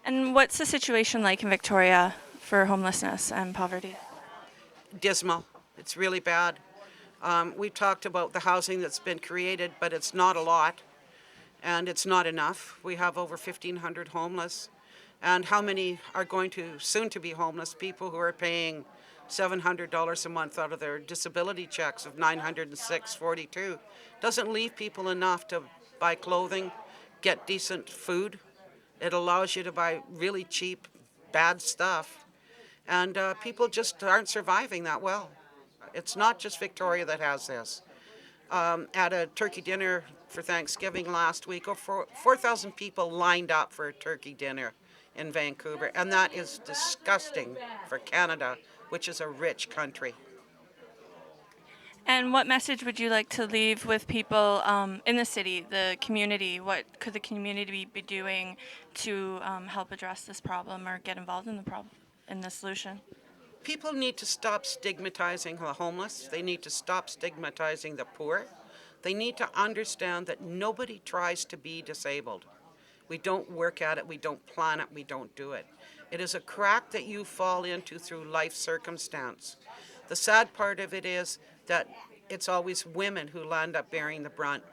And what's the situation like in Victoria for homelessness and poverty? Dismal. It's really bad. We've talked about the housing that's been created, but it's not a lot, and it's not enough. We have over 1,500 homeless, and how many are going to soon to be homeless? People who are paying $700 a month out of their disability checks of $906.42 doesn't leave people enough to buy clothing, get decent food. It allows you to buy really cheap, bad stuff, and people just aren't surviving that well. It's not just Victoria that has this. At a turkey dinner for Thanksgiving last week, 4,000 people lined up for a turkey dinner in Vancouver, and that is disgusting for Canada, which is a rich country. And what message would you like to leave with people in the city, the community? What could the community be doing to help address this problem or get involved in the problem, in the solution? People need to stop stigmatizing the homeless. They need to stop stigmatizing the poor. They need to understand that nobody tries to be disabled. We don't work at it, we don't plan it, we don't do it. It is a crack that you fall into through life circumstance. The sad part of it is that it's always women who land up bearing the brunt.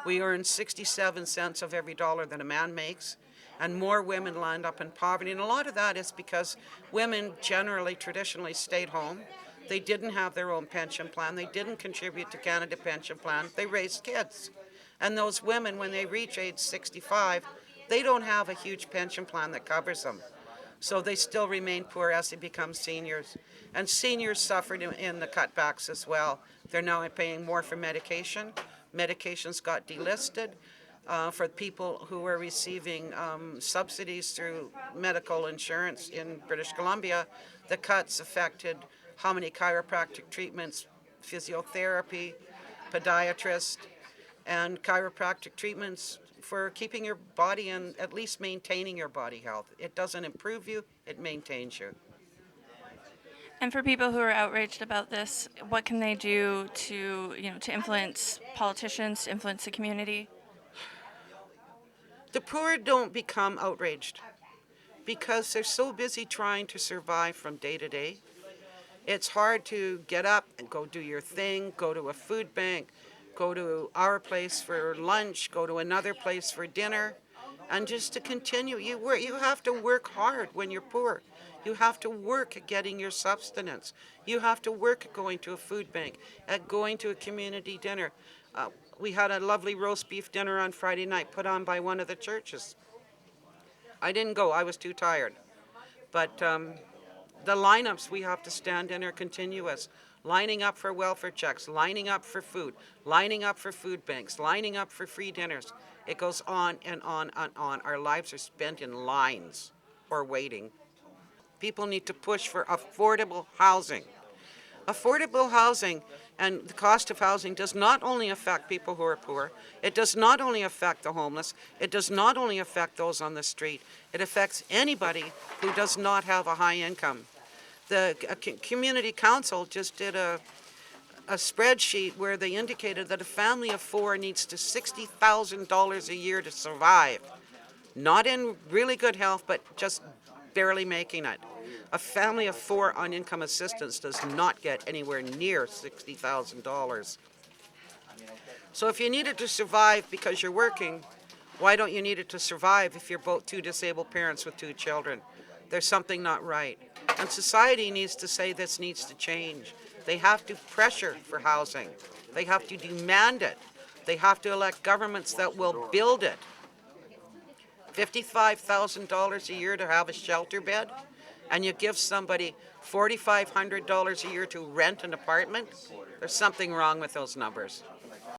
We earn 67 cents of every dollar that a man makes, and more women land up in poverty. And a lot of that is because women generally, traditionally stayed home. They didn't have their own pension plan. They didn't contribute to Canada Pension Plan. They raised kids. And those women, when they reach age 65, they don't have a huge pension plan that covers them. So they still remain poor as they become seniors. And seniors suffered in the cutbacks as well. They're now paying more for medication. Medications got delisted. For people who were receiving subsidies through medical insurance in British Columbia, the cuts affected how many chiropractic treatments, physiotherapy, podiatrist, and chiropractic treatments for keeping your body and at least maintaining your body health. It doesn't improve you, it maintains you. And for people who are outraged about this, what can they do to, to influence politicians, to influence the community? The poor don't become outraged because they're so busy trying to survive from day to day. It's hard to get up and go do your thing, go to a food bank, go to our place for lunch, go to another place for dinner, and just to continue. You have to work hard when you're poor. You have to work at getting your subsistence. You have to work at going to a food bank, at going to a community dinner. We had a lovely roast beef dinner on Friday night put on by one of the churches. I didn't go, I was too tired. But the lineups we have to stand in are continuous. Lining up for welfare checks, lining up for food, lining up for food banks, lining up for free dinners. It goes on and on and on. Our lives are spent in lines or waiting. People need to push for affordable housing. Affordable housing and the cost of housing does not only affect people who are poor, it does not only affect the homeless, it does not only affect those on the street, it affects anybody who does not have a high income. The community council just did a spreadsheet where they indicated that a family of four needs to $60,000 a year to survive. Not in really good health, but just barely making it. A family of four on income assistance does not get anywhere near $60,000. So if you need it to survive because you're working, why don't you need it to survive if you're both two disabled parents with two children? There's something not right. And society needs to say this needs to change. They have to pressure for housing. They have to demand it. They have to elect governments that will build it. $55,000 a year to have a shelter bed, and you give somebody $4,500 a year to rent an apartment, there's something wrong with those numbers.